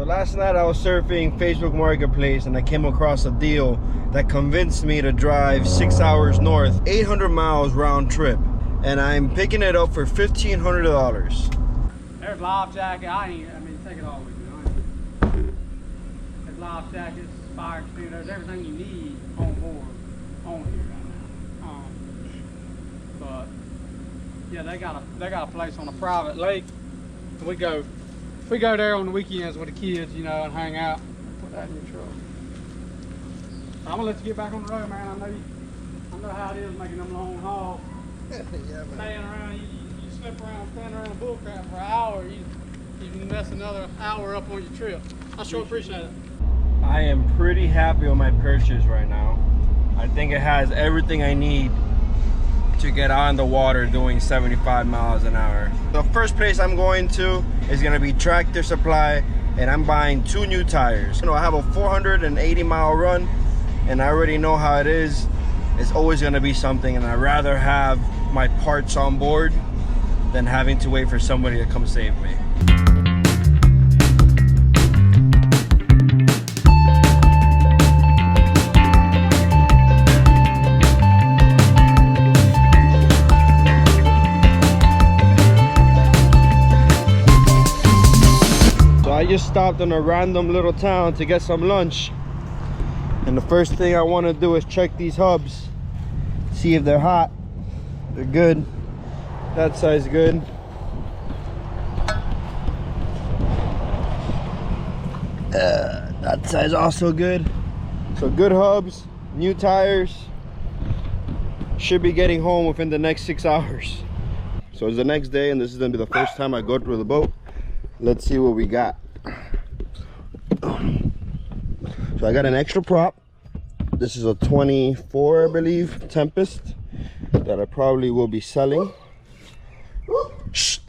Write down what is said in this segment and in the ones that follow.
So last night I was surfing Facebook Marketplace and I came across a deal that convinced me to drive 6 hours north, 800 miles round trip, and I'm picking it up for $1,500. There's life jacket. I mean, take it all with you. There's life jackets, fire extinguishers, everything you need on board on here right now. But yeah, they got a place on a private lake. We go there on the weekends with the kids, you know, and hang out. Put that in your truck. I'm gonna let you get back on the road, man. I know how it is making them long hauls. Yeah, man. Staying around, you slip around, stand around bull crap for an hour. You mess another hour up on your trip. I sure appreciate it. I am pretty happy with my purchase right now. I think it has everything I need to get on the water doing 75 miles an hour. The first place I'm going to is gonna be Tractor Supply, and I'm buying 2 new tires. You know, I have a 480 mile run, and I already know how it is. It's always gonna be something, and I'd rather have my parts on board than having to wait for somebody to come save me. I just stopped in a random little town to get some lunch, and the first thing I want to do is check these hubs, see if they're hot. They're good. That side's good. That side's also good. So good hubs, new tires. Should be getting home within the next 6 hours. So it's the next day, and this is gonna be the first time I go through the boat. Let's see what we got. So I got an extra prop. This is a 24, I believe, Tempest that I probably will be selling. Shh.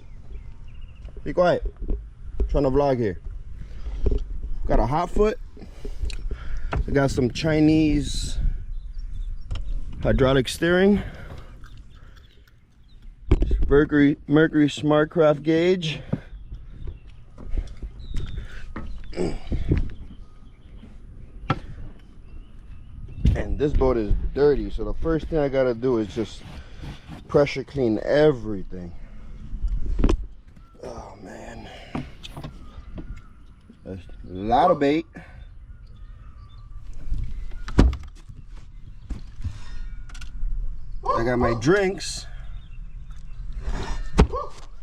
Be quiet. I'm trying to vlog here. Got a hot foot. I got some Chinese hydraulic steering. Mercury Smartcraft gauge. And this boat is dirty, so the first thing I gotta do is just pressure clean everything. Oh man, a lot of bait. I got my drinks.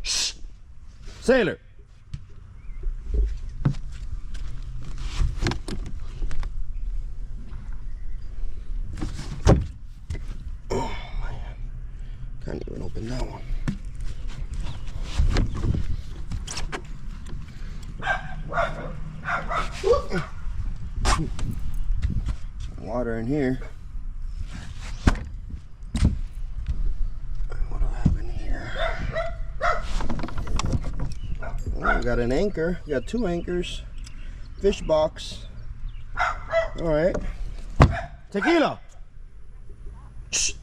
Shh. Sailor. Can't even open that one. Water in here. What do I have in here? Oh, we got an anchor. We got 2 anchors. Fish box. All right. Tequila. Shh.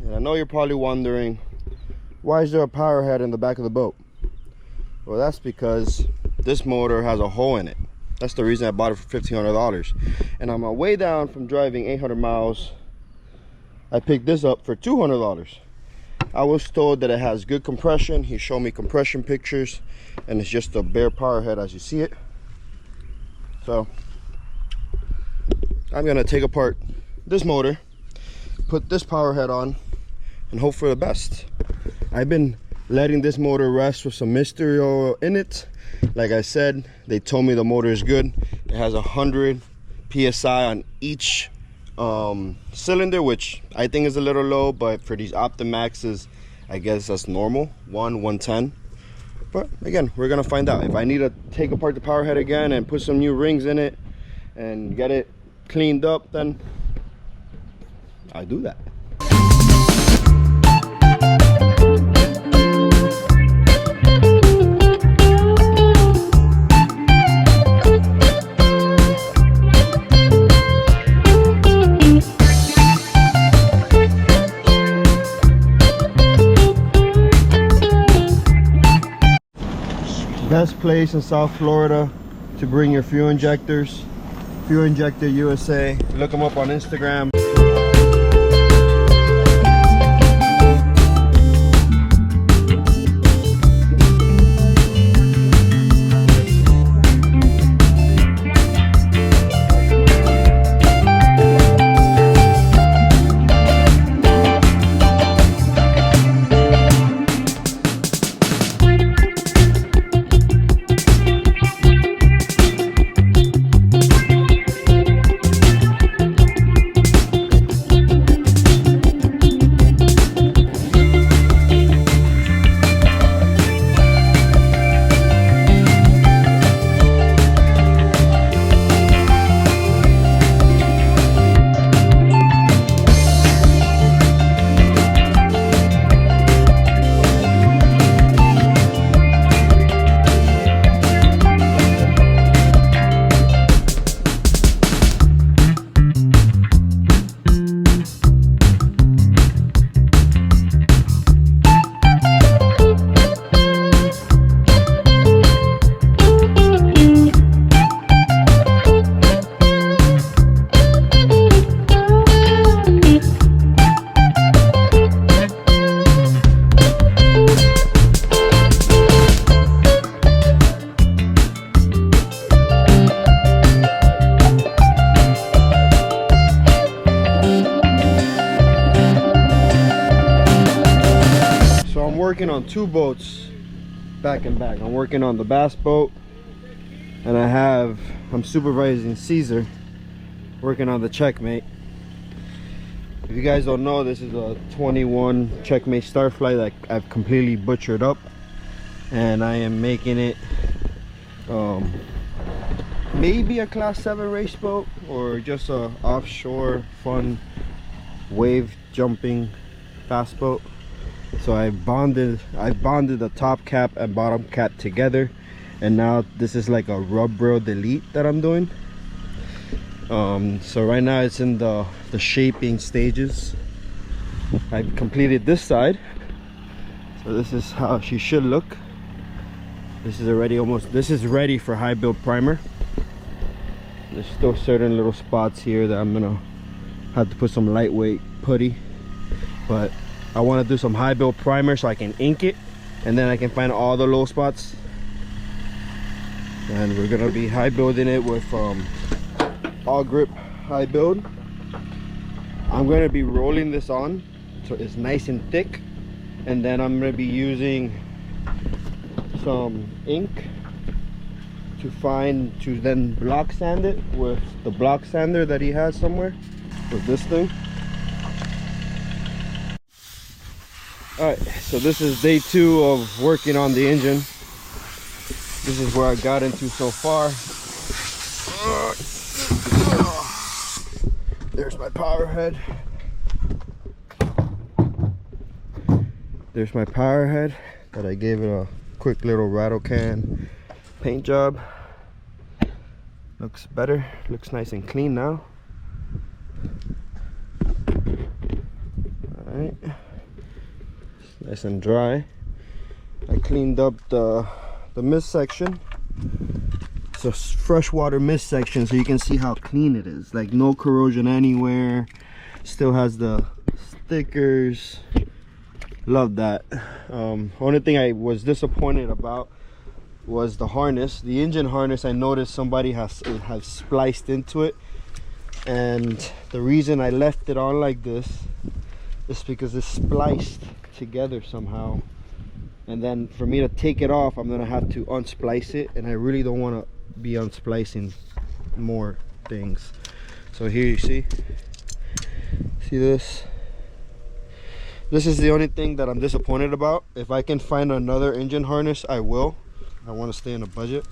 And I know you're probably wondering, why is there a power head in the back of the boat? Well, that's because this motor has a hole in it. That's the reason I bought it for $1,500. And on my way down from driving 800 miles, I picked this up for $200. I was told that it has good compression. He showed me compression pictures, and it's just a bare power head as you see it. So I'm gonna take apart this motor, put this power head on, and hope for the best. I've been letting this motor rest with some mystery oil in it. Like I said, they told me the motor is good. It has 100 psi on each cylinder, which I think is a little low, but for these Optimaxes, I guess that's normal. 110. But again, we're gonna find out. If I need to take apart the power head again and put some new rings in it and get it cleaned up, then I do that. Best place in South Florida to bring your fuel injectors. Fuel Injector USA. Look them up on Instagram. Working on two boats back and back. I'm working on the bass boat, and I'm supervising Caesar working on the Checkmate. If you guys don't know, this is a 21 Checkmate Starfly that I've completely butchered up, and I am making it maybe a class 7 race boat or just a offshore fun wave jumping fast boat. So I bonded the top cap and bottom cap together, and now this is like a rubber delete that I'm doing. So right now it's in the shaping stages. I completed this side, so this is how she should look. This is ready for high build primer. There's still certain little spots here that I'm gonna have to put some lightweight putty, but I want to do some high build primer so I can ink it, and then I can find all the low spots, and we're gonna be high building it with all grip high build. I'm gonna be rolling this on so it's nice and thick, and then I'm gonna be using some ink to then block sand it with the block sander that he has somewhere with this thing. Alright, so this is day 2 of working on the engine. This is where I got into so far. There's my power head. There's my power head that I gave it a quick little rattle can paint job. Looks better, looks nice and clean now. Alright. Nice and dry. I cleaned up the mist section. It's a freshwater mist section, so you can see how clean it is. Like no corrosion anywhere. Still has the stickers. Love that. Only thing I was disappointed about was the harness. The engine harness, I noticed somebody has spliced into it, and the reason I left it on like this is because it's spliced together somehow, and then for me to take it off I'm gonna have to unsplice it, and I really don't want to be unsplicing more things. So here you see this is the only thing that I'm disappointed about. If I can find another engine harness, I will. I want to stay in a budget.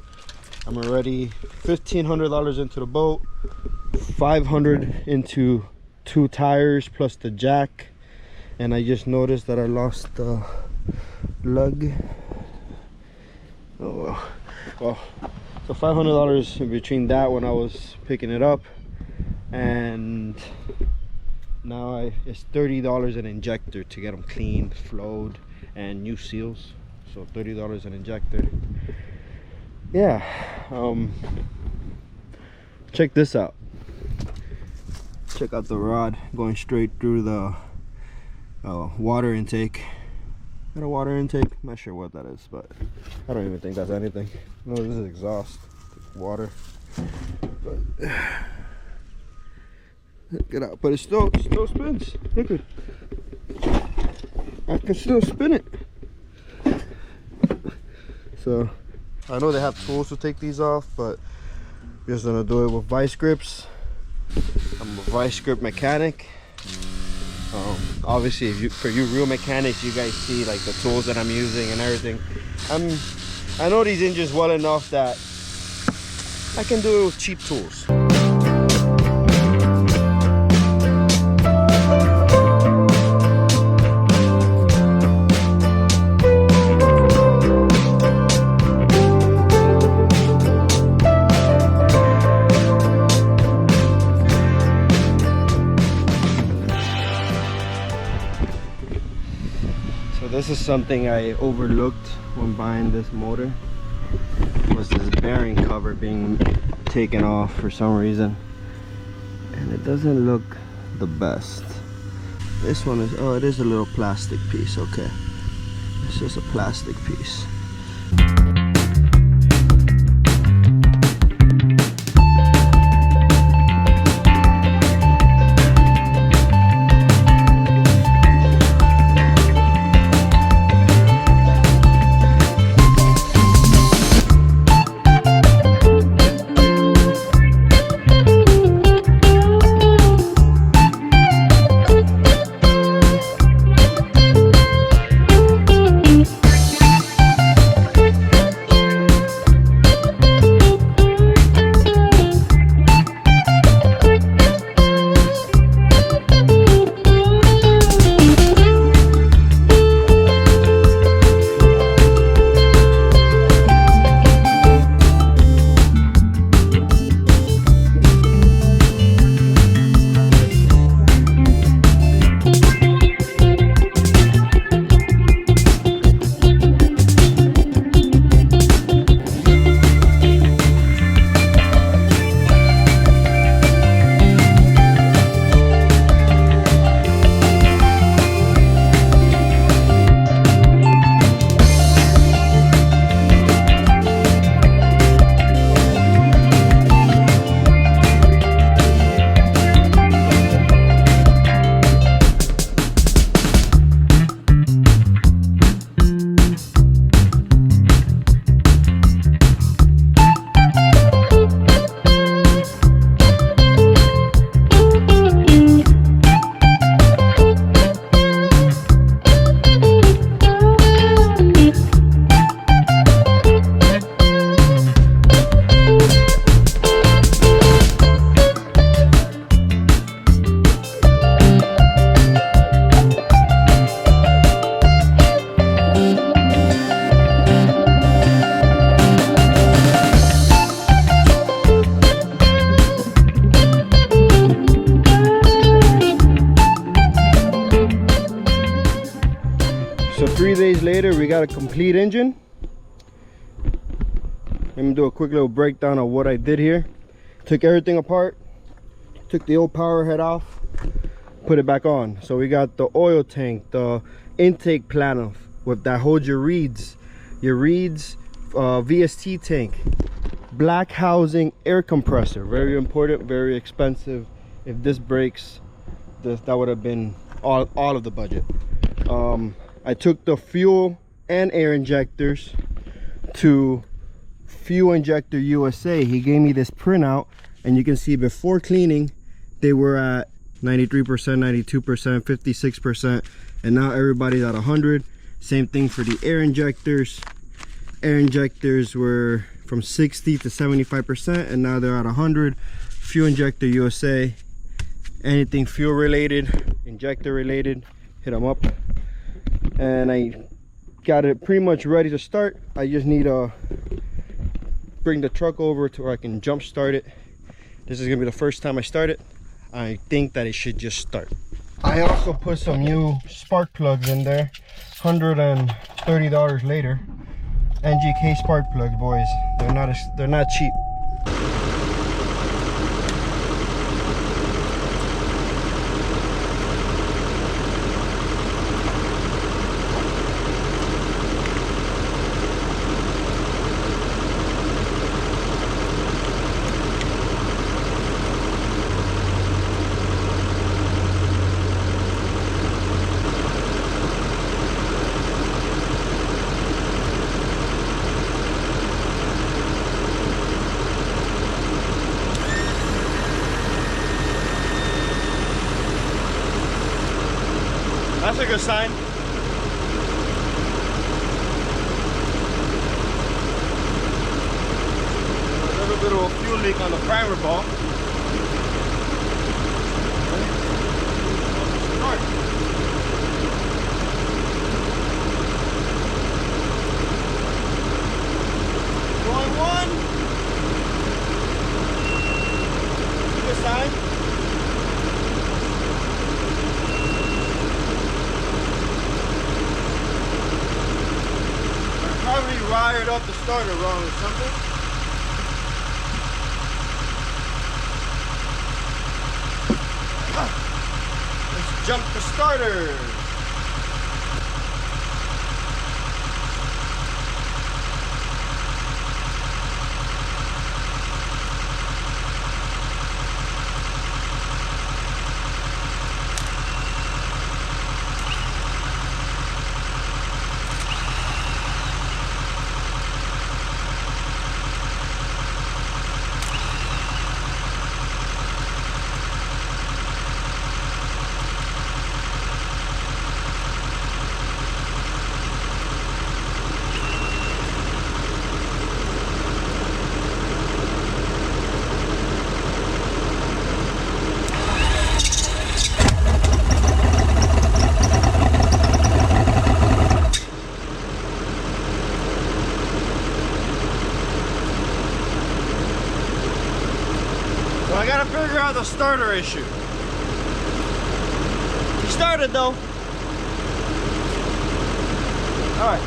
I'm already $1,500 into the boat, $500 into 2 tires plus the jack, and I just noticed that I lost the lug. Oh well, so $500 in between that when I was picking it up, and now it's $30 an injector to get them cleaned, flowed, and new seals. So $30 an injector. yeah, check this out. Check out the rod going straight through the water intake. Got a water intake? I'm not sure what that is, but I don't even think that's anything. No, this is exhaust water. But, get out, but it still spins. Look at, I can still spin it. So I know they have tools to take these off, but we're just gonna do it with vice grips. I'm a vice grip mechanic. Obviously, for you real mechanics, you guys see like the tools that I'm using and everything. I know these engines well enough that I can do it with cheap tools. This is something I overlooked when buying this motor, was this bearing cover being taken off for some reason, and it doesn't look the best. This one is, oh, it is a little plastic piece. Okay, it's just a plastic piece. So 3 days later, we got a complete engine. Let me do a quick little breakdown of what I did here. Took everything apart, took the old power head off, put it back on. So we got the oil tank, the intake panel with that holds your reeds, VST tank, black housing, air compressor, very important, very expensive. If this breaks, that would have been all of the budget. I took the fuel and air injectors to Fuel Injector USA. He gave me this printout, and you can see before cleaning they were at 93%, 92%, 56%, and now everybody's at 100. Same thing for the air injectors. Air injectors were from 60 to 75%, and now they're at 100. Fuel Injector USA, anything fuel related, injector related, hit them up. And I got it pretty much ready to start. I just need to bring the truck over to where I can jump start it. This is gonna be the first time I start it. I think that it should just start. I also put some new spark plugs in there, $130 later. NGK spark plugs, boys. They're not cheap. That's a good sign. A little bit of a fuel leak on the primer ball. Going one. Good sign. Probably wired up the starter wrong or something. Let's jump the starter. So I gotta figure out the starter issue. He started though. All right.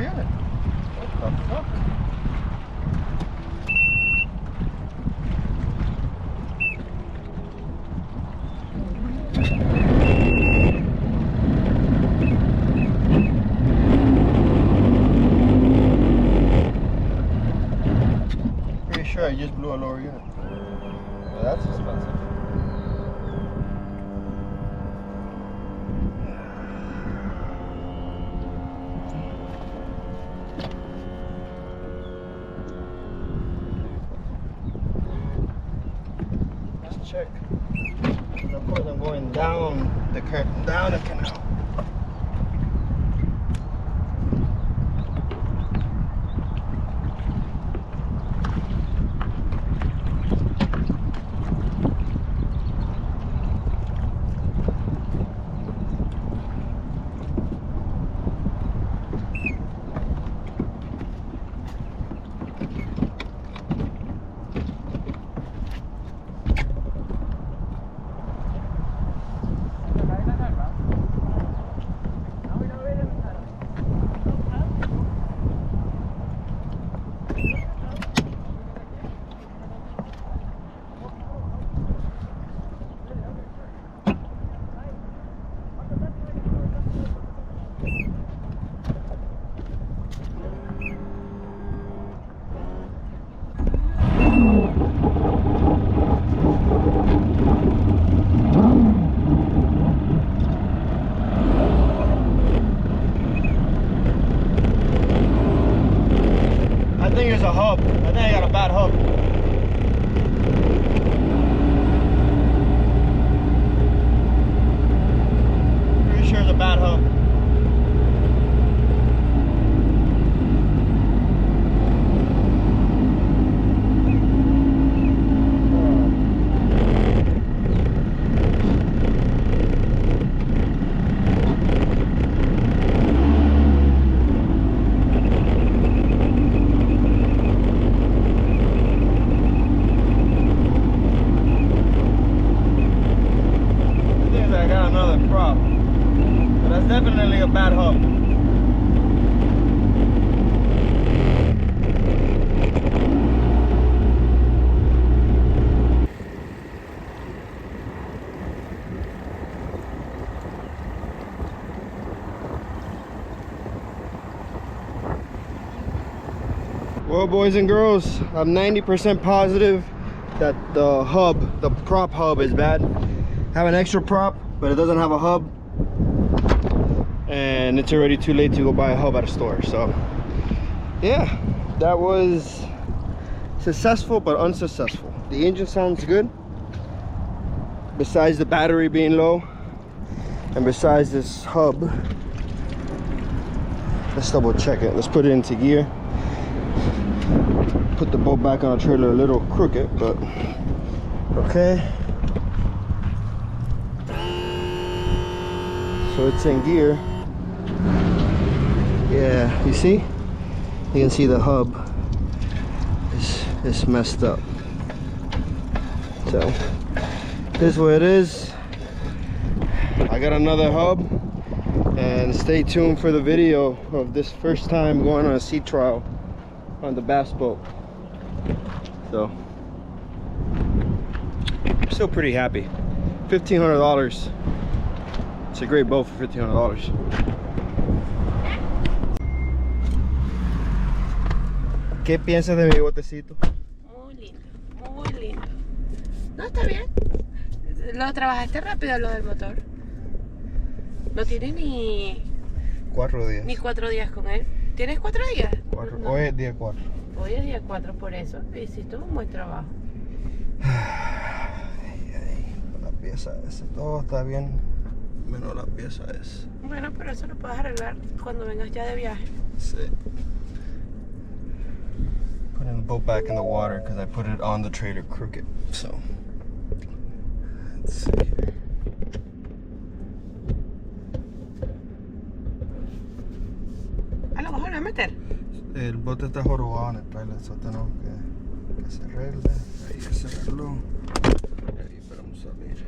unit. What the fuck? Pretty sure I just blew a lower unit. Well, that's expensive. Let's check. And of course, I'm going down the curtain, down the canal. I think it's a hub. I think I got a bad hub. Pretty sure it's a bad hub. Definitely a bad hub. Well, boys and girls, I'm 90% positive that the hub, the prop hub, is bad. I have an extra prop, but it doesn't have a hub. And it's already too late to go buy a hub at a store. So yeah, that was successful but unsuccessful. The engine sounds good, besides the battery being low, and besides this hub. Let's double check it. Let's put it into gear. Put the boat back on the trailer a little crooked, but okay. So it's in gear. Yeah, you see? You can see the hub is messed up. So this is what it is. I got another hub, and stay tuned for the video of this first time going on a sea trial on the bass boat. So I'm still pretty happy. $1,500. It's a great boat for $1,500. ¿Qué piensas de mi botecito? Muy lindo, muy lindo. No, está bien. Lo trabajaste rápido lo del motor. No tiene ni 4 días. Ni 4 días con él. ¿Tienes 4 días? 4. No. Hoy es día 4. Hoy es día 4, por eso hiciste un buen trabajo. La pieza esa, todo está bien, menos la pieza esa. Bueno, pero eso lo puedes arreglar cuando vengas ya de viaje. Sí. Putting the boat back in the water because I put it on the trailer crooked. So let's see here. ¿Ah, lo vas a volver a meter? El bote está jorobado en el trailer, so tenemos que cerrarle. Ahí que cerrarlo. Y ahí esperamos salir.